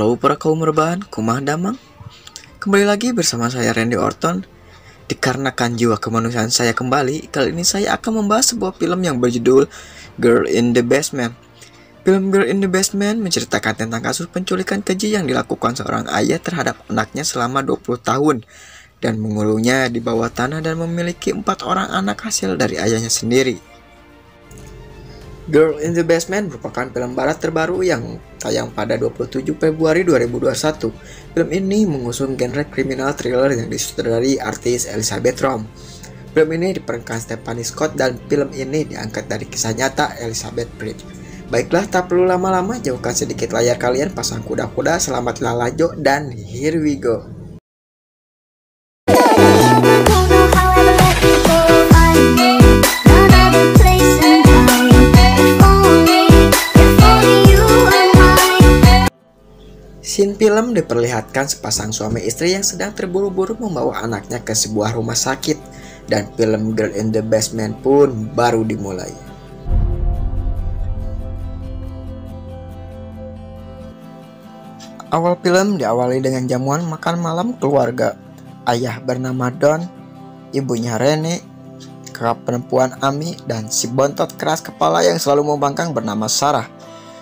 Halo para kaum rebahan, kumah damang. Kembali lagi bersama saya Randy Orton. Dikarenakan jiwa kemanusiaan saya kembali, kali ini saya akan membahas sebuah film yang berjudul Girl in the Basement. Film Girl in the Basement menceritakan tentang kasus penculikan keji yang dilakukan seorang ayah terhadap anaknya selama 20 tahun dan mengurungnya di bawah tanah dan memiliki 4 orang anak hasil dari ayahnya sendiri. Girl in the Basement merupakan film barat terbaru yang tayang pada 27 Februari 2021. Film ini mengusung genre kriminal thriller yang disutradarai artis Elizabeth Rom. Film ini diperankan Stephanie Scott dan film ini diangkat dari kisah nyata Elizabeth Bridge. Baiklah, tak perlu lama-lama, jauhkan sedikit layar kalian, pasang kuda-kuda, selamatlah lajo, dan here we go. Scene film diperlihatkan sepasang suami istri yang sedang terburu-buru membawa anaknya ke sebuah rumah sakit, dan film Girl in the Basement pun baru dimulai. Awal film diawali dengan jamuan makan malam keluarga. Ayah bernama Don, ibunya Rene, kakak perempuan Amy, dan si bontot keras kepala yang selalu membangkang bernama Sarah.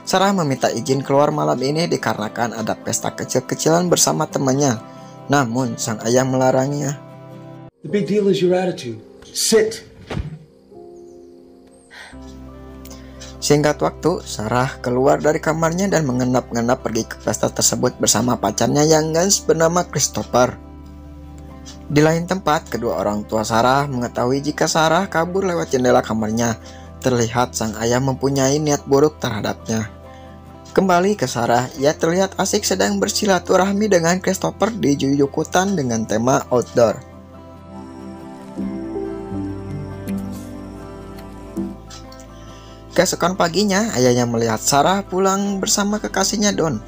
Sarah meminta izin keluar malam ini dikarenakan ada pesta kecil-kecilan bersama temannya. Namun sang ayah melarangnya. The big deal is your attitude. Sit. Singkat waktu, Sarah keluar dari kamarnya dan mengenap-ngenap pergi ke pesta tersebut bersama pacarnya yang gans bernama Christopher. Di lain tempat, kedua orang tua Sarah mengetahui jika Sarah kabur lewat jendela kamarnya. Terlihat sang ayah mempunyai niat buruk terhadapnya. Kembali ke Sarah, ia terlihat asik sedang bersilaturahmi dengan Christopher di Juyukutan dengan tema outdoor. Keesokan paginya, ayahnya melihat Sarah pulang bersama kekasihnya Don.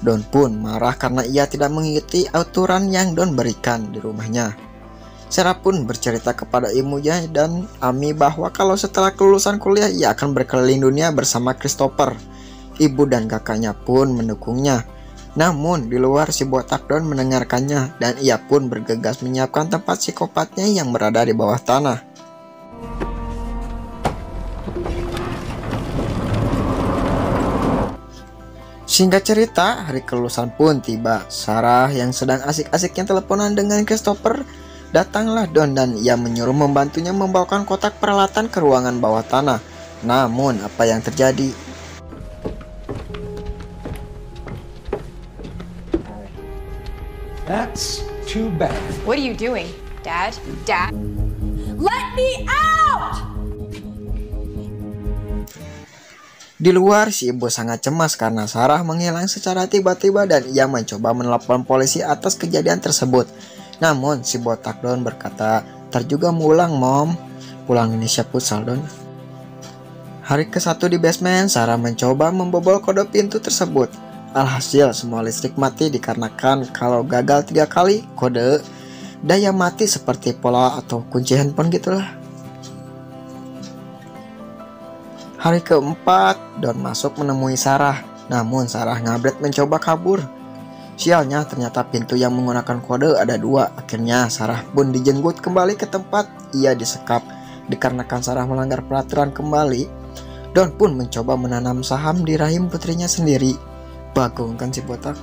Don pun marah karena ia tidak mengikuti aturan yang Don berikan di rumahnya. Sarah pun bercerita kepada ibunya dan Amy bahwa kalau setelah kelulusan kuliah ia akan berkeliling dunia bersama Christopher. Ibu dan kakaknya pun mendukungnya. Namun di luar si botak Don mendengarkannya dan ia pun bergegas menyiapkan tempat psikopatnya yang berada di bawah tanah. Singkat cerita, hari kelulusan pun tiba. Sarah yang sedang asik-asiknya teleponan dengan Christopher, datanglah Don dan ia menyuruh membantunya membawakan kotak peralatan ke ruangan bawah tanah. Namun apa yang terjadi? That's too bad. What are you doing, Dad? Dad? Let me out! Di luar, si ibu sangat cemas karena Sarah menghilang secara tiba-tiba dan ia mencoba menelepon polisi atas kejadian tersebut. Namun si botak Don berkata, "Ntar juga pulang, Mom. Pulang ini siap futsal, Don." Hari ke-1 di basement, Sarah mencoba membobol kode pintu tersebut. Alhasil semua listrik mati dikarenakan kalau gagal 3 kali kode, daya mati seperti pola atau kunci handphone gitulah. Hari ke-4, Don masuk menemui Sarah. Namun Sarah ngabret mencoba kabur. Sialnya ternyata pintu yang menggunakan kode ada 2. Akhirnya Sarah pun dijenggut kembali ke tempat ia disekap. Dikarenakan Sarah melanggar peraturan kembali, Don pun mencoba menanam saham di rahim putrinya sendiri. Bagong kan si botak.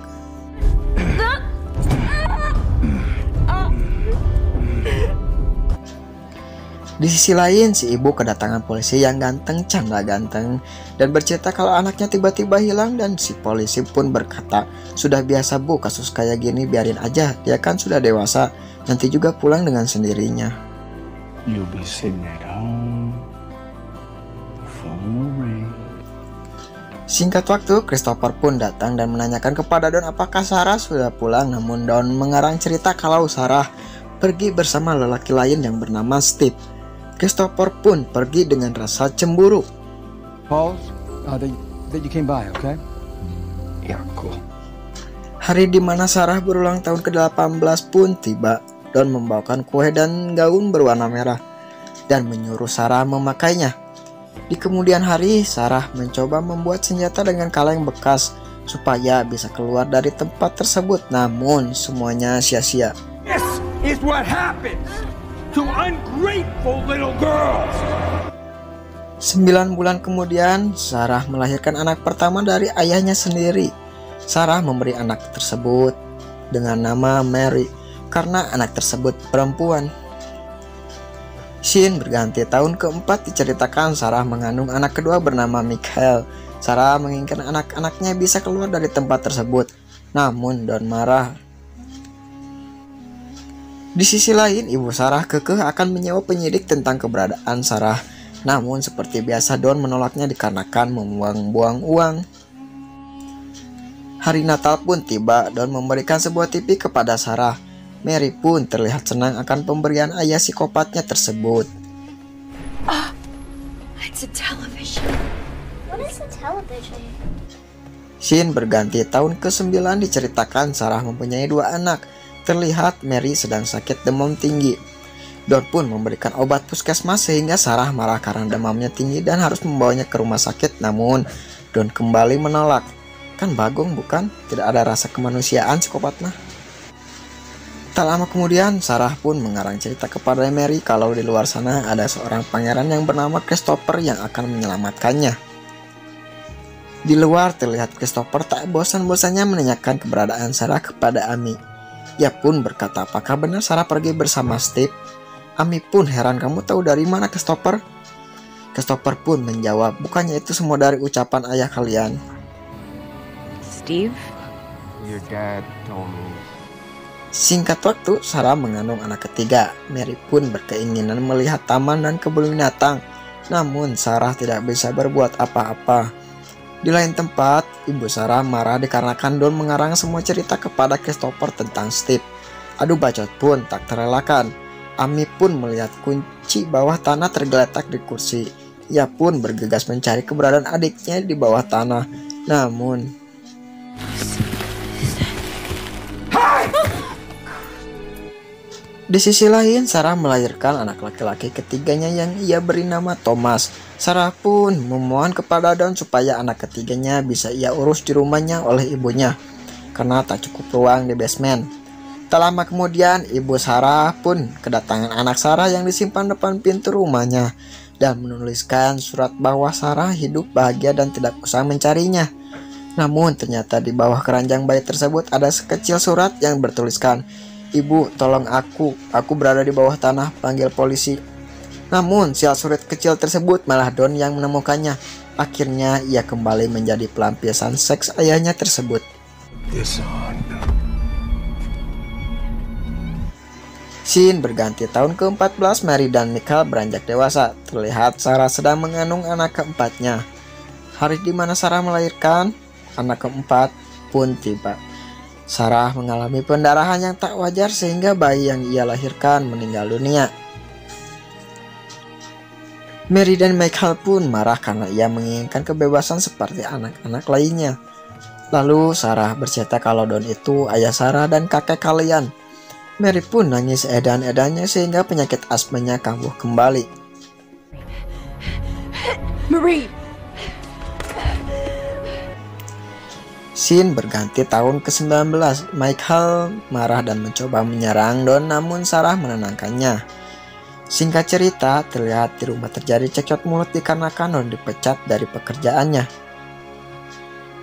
Di sisi lain, si ibu kedatangan polisi yang ganteng, canda ganteng, dan bercerita kalau anaknya tiba-tiba hilang dan si polisi pun berkata, "Sudah biasa Bu, kasus kayak gini biarin aja, dia kan sudah dewasa, nanti juga pulang dengan sendirinya." You'll be sitting at home. Phone will ring. Singkat waktu, Christopher pun datang dan menanyakan kepada Don apakah Sarah sudah pulang. Namun Don mengarang cerita kalau Sarah pergi bersama lelaki lain yang bernama Steve. Christopher pun pergi dengan rasa cemburu. Paul, that you came by, okay? Yeah, cool. Hari di mana Sarah berulang tahun ke-18 pun tiba. Don membawakan kue dan gaun berwarna merah dan menyuruh Sarah memakainya. Di kemudian hari, Sarah mencoba membuat senjata dengan kaleng bekas. supaya bisa keluar dari tempat tersebut. Namun semuanya sia-sia. This is what happens to ungrateful little girls. 9 bulan kemudian, Sarah melahirkan anak pertama dari ayahnya sendiri. Sarah memberi anak tersebut dengan nama Mary karena anak tersebut perempuan. Scene berganti, tahun keempat diceritakan Sarah mengandung anak kedua bernama Michael. Sarah menginginkan anak-anaknya bisa keluar dari tempat tersebut, namun Don marah. Di sisi lain, ibu Sarah kekeh akan menyewa penyidik tentang keberadaan Sarah. Namun seperti biasa Don menolaknya dikarenakan membuang-buang uang. Hari Natal pun tiba. Don memberikan sebuah TV kepada Sarah. Mary pun terlihat senang akan pemberian ayah psikopatnya tersebut. It's a television. What is a television? Scene berganti, tahun ke-9 diceritakan Sarah mempunyai 2 anak. Terlihat Mary sedang sakit demam tinggi. Don pun memberikan obat puskesmas sehingga Sarah marah karena demamnya tinggi dan harus membawanya ke rumah sakit. Namun Don kembali menolak. Kan bagong bukan? Tidak ada rasa kemanusiaan psikopat mah. Tak lama kemudian Sarah pun mengarang cerita kepada Mary kalau di luar sana ada seorang pangeran yang bernama Christopher yang akan menyelamatkannya. Di luar terlihat Christopher tak bosan-bosannya menanyakan keberadaan Sarah kepada Amy. Ia pun berkata, apakah benar Sarah pergi bersama Steve? Amy pun heran, kamu tahu dari mana Christopher? Christopher pun menjawab, bukannya itu semua dari ucapan ayah kalian? Steve? Your dad told me. Singkat waktu, Sarah mengandung anak ketiga. Mary pun berkeinginan melihat taman dan kebun binatang. Namun Sarah tidak bisa berbuat apa-apa. Di lain tempat, ibu Sarah marah dikarenakan Don mengarang semua cerita kepada Christopher tentang Steve. Adu bacot pun tak terelakkan. Amy pun melihat kunci bawah tanah tergeletak di kursi. Ia pun bergegas mencari keberadaan adiknya di bawah tanah. Namun di sisi lain, Sarah melahirkan anak laki-laki ketiganya yang ia beri nama Thomas. Sarah pun memohon kepada Don supaya anak ketiganya bisa ia urus di rumahnya oleh ibunya, karena tak cukup ruang di basement. Tak lama kemudian, ibu Sarah pun kedatangan anak Sarah yang disimpan depan pintu rumahnya dan menuliskan surat bahwa Sarah hidup bahagia dan tidak usah mencarinya. Namun ternyata di bawah keranjang bayi tersebut ada sekecil surat yang bertuliskan, "Ibu, tolong aku berada di bawah tanah, panggil polisi." Namun sial surat kecil tersebut malah Don yang menemukannya. Akhirnya ia kembali menjadi pelampiasan seks ayahnya tersebut. Scene berganti, tahun ke-14 Mary dan Michael beranjak dewasa. Terlihat Sarah sedang mengandung anak keempatnya. Hari di mana Sarah melahirkan anak keempat pun tiba. Sarah mengalami pendarahan yang tak wajar sehingga bayi yang ia lahirkan meninggal dunia. Mary dan Michael pun marah karena ia menginginkan kebebasan seperti anak-anak lainnya. Lalu Sarah bercerita kalau Don itu ayah Sarah dan kakek kalian. Mary pun nangis edan-edannya sehingga penyakit asmanya kambuh kembali. Marie! Scene berganti, tahun ke-19. Michael marah dan mencoba menyerang Don, namun Sarah menenangkannya. Singkat cerita, terlihat di rumah terjadi cekcok mulut dikarenakan Don dipecat dari pekerjaannya.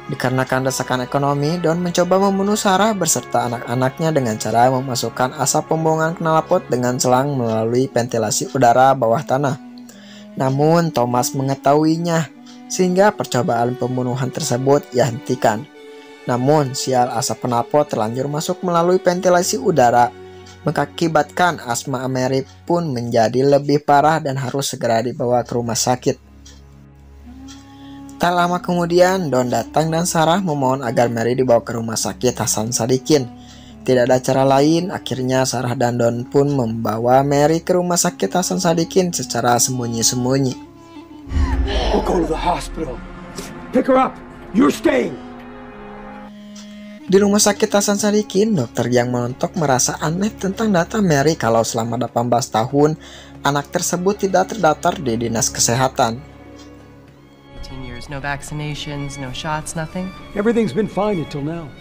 Dikarenakan desakan ekonomi, Don mencoba membunuh Sarah beserta anak-anaknya dengan cara memasukkan asap pembuangan knalpot dengan selang melalui ventilasi udara bawah tanah. Namun Thomas mengetahuinya, sehingga percobaan pembunuhan tersebut ia hentikan. Namun sial asap knalpot terlanjur masuk melalui ventilasi udara, mengakibatkan asma Mary pun menjadi lebih parah dan harus segera dibawa ke rumah sakit. Tak lama kemudian, Don datang dan Sarah memohon agar Mary dibawa ke rumah sakit Hasan Sadikin. Tidak ada cara lain, akhirnya Sarah dan Don pun membawa Mary ke rumah sakit Hasan Sadikin secara sembunyi-sembunyi. We'll go to the hospital. Pick her up. You're staying. Di rumah sakit Hasan Sadikin, dokter yang menontok merasa aneh tentang data Mary kalau selama 18 tahun anak tersebut tidak terdaftar di dinas kesehatan. There's no vaccinations, no shots, nothing? Everything's been fine until now.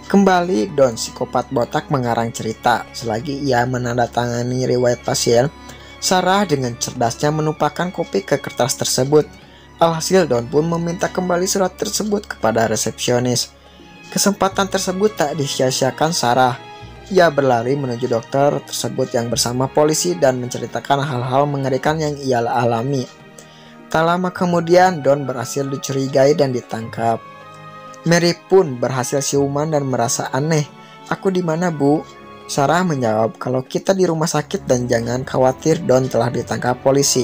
Kembali, Don psikopat botak mengarang cerita. Selagi ia menandatangani riwayat pasien, Sarah dengan cerdasnya menumpahkan kopi ke kertas tersebut. Alhasil Don pun meminta kembali surat tersebut kepada resepsionis. Kesempatan tersebut tak disia-siakan Sarah. Ia berlari menuju dokter tersebut yang bersama polisi dan menceritakan hal-hal mengerikan yang ia alami. Tak lama kemudian Don berhasil dicurigai dan ditangkap. Mary pun berhasil siuman dan merasa aneh. "Aku di mana, Bu?" Sarah menjawab kalau kita di rumah sakit dan jangan khawatir, Don telah ditangkap polisi.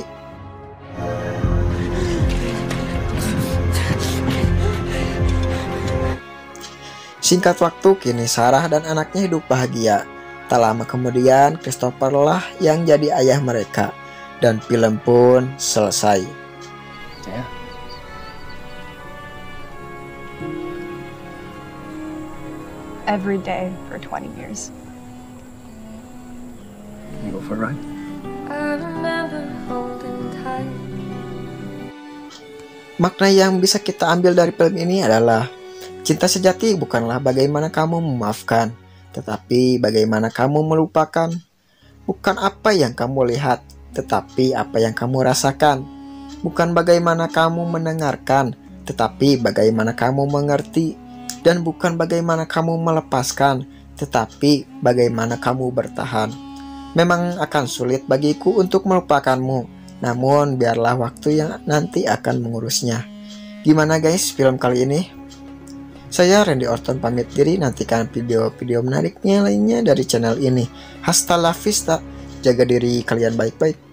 Singkat waktu, kini Sarah dan anaknya hidup bahagia. Tak lama kemudian, Christopher lah yang jadi ayah mereka. Dan film pun selesai. Yeah. Every day for 20 years. Can you go for a ride? I remember holding tight. Makna yang bisa kita ambil dari film ini adalah cinta sejati bukanlah bagaimana kamu memaafkan, tetapi bagaimana kamu melupakan. Bukan apa yang kamu lihat, tetapi apa yang kamu rasakan. Bukan bagaimana kamu mendengarkan, tetapi bagaimana kamu mengerti. Dan bukan bagaimana kamu melepaskan, tetapi bagaimana kamu bertahan. Memang akan sulit bagiku untuk melupakanmu, namun biarlah waktu yang nanti akan mengurusnya. Gimana guys film kali ini? Saya Randy Orton pamit diri, nantikan video-video menariknya lainnya dari channel ini. Hasta la vista, jaga diri kalian baik-baik.